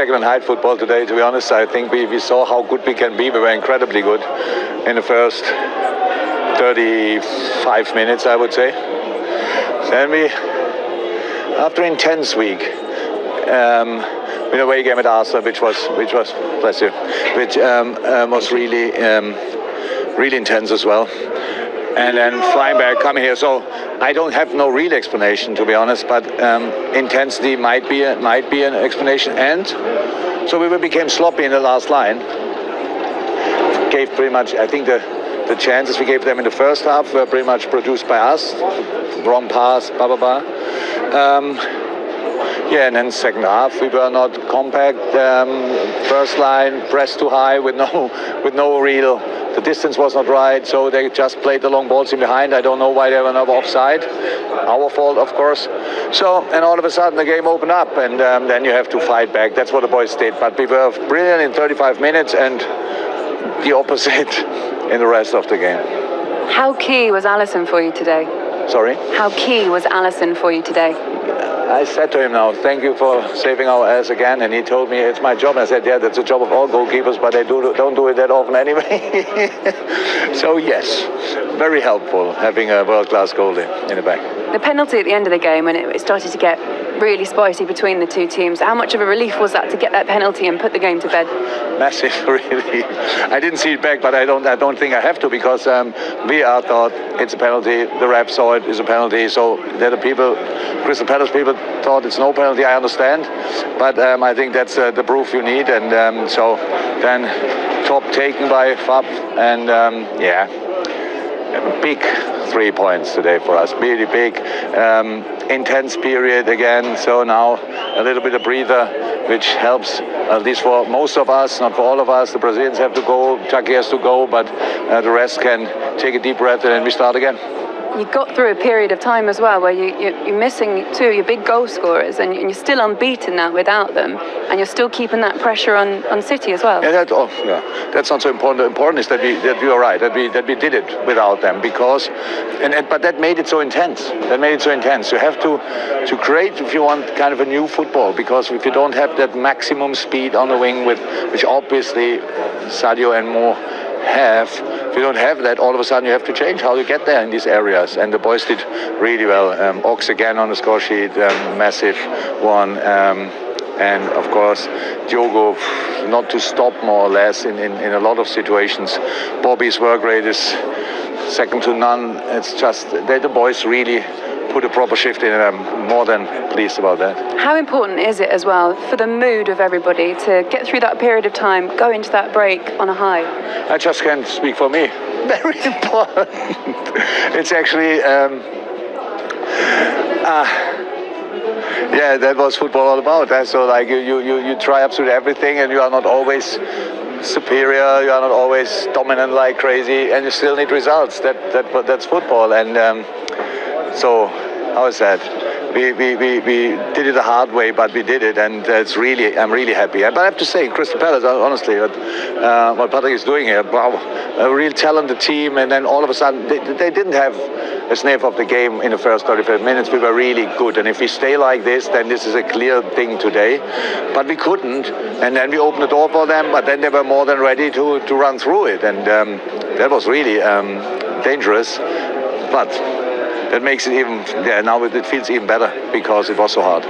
Jekyll and Hyde football today, to be honest. I think we saw how good we can be. We were incredibly good in the first 35 minutes, I would say. Then we, after an intense week, in a away game at Arsenal, which was bless you, which was really really intense as well. And then flying back, coming here. So I don't have no real explanation, to be honest, but intensity might be an explanation. And so we became sloppy in the last line. Gave pretty much, I think the chances we gave them in the first half were pretty much produced by us. Wrong pass, blah blah blah. Yeah, and then second half we were not compact. First line pressed too high with no real. The distance was not right, so they just played the long balls in behind. I don't know why they were not offside. Our fault, of course. So, and all of a sudden the game opened up, and then you have to fight back. That's what the boys did. But we were brilliant in 35 minutes, and the opposite in the rest of the game. How key was Alisson for you today? Sorry? How key was Alisson for you today? I said to him now, thank you for saving our ass again, and he told me it's my job. And I said, yeah, that's the job of all goalkeepers, but they don't do it that often anyway. So yes, very helpful having a world-class goalie in the back. The penalty at the end of the game, when it started to get really spicy between the two teams, how much of a relief was that to get that penalty and put the game to bed? Massive relief. I didn't see it back, but I don't think I have to, because vieira thought it's a penalty. The ref saw it is a penalty. So the people, Crystal Palace people, thought it's no penalty. I understand, but I think that's the proof you need. And so then top taken by Fab, and yeah, big 3 points today for us. Really big. Intense period again. So now a little bit of breather, which helps, at least for most of us, not for all of us. The Brazilians have to go, Chucky has to go, but the rest can take a deep breath and then we start again. You got through a period of time as well where you're missing two of your big goal scorers, and you're still unbeaten now without them, and you're still keeping that pressure on City as well. Yeah, that's not so important. The important is that you are right, that we did it without them, because but that made it so intense. You have to create, if you want, kind of a new football, because if you don't have that maximum speed on the wing, which obviously Sadio and Mo have, if you don't have that, all of a sudden you have to change how you get there in these areas. And the boys did really well. Ox again on the score sheet, massive one. And of course, Diogo, not to stop more or less in a lot of situations. Bobby's work rate is second to none. It's just that the boys really put a proper shift in, and I'm more than pleased about that. How important is it as well for the mood of everybody to get through that period of time, go into that break on a high? I just can't speak for me. Very important. It's actually, yeah, that was football all about. So like you try absolutely everything, and you are not always superior, you are not always dominant like crazy, and you still need results. That's football. And so, how is that? We did it the hard way, but we did it, and I'm really happy. But I have to say, Crystal Palace, honestly, what Patrick is doing here, wow, a real talented team, and then all of a sudden, they didn't have a sniff of the game in the first 35 minutes. We were really good, and if we stay like this, then this is a clear thing today. But we couldn't, and then we opened the door for them, but then they were more than ready to run through it, and that was really dangerous. But that makes it even, now it feels even better, because it was so hard.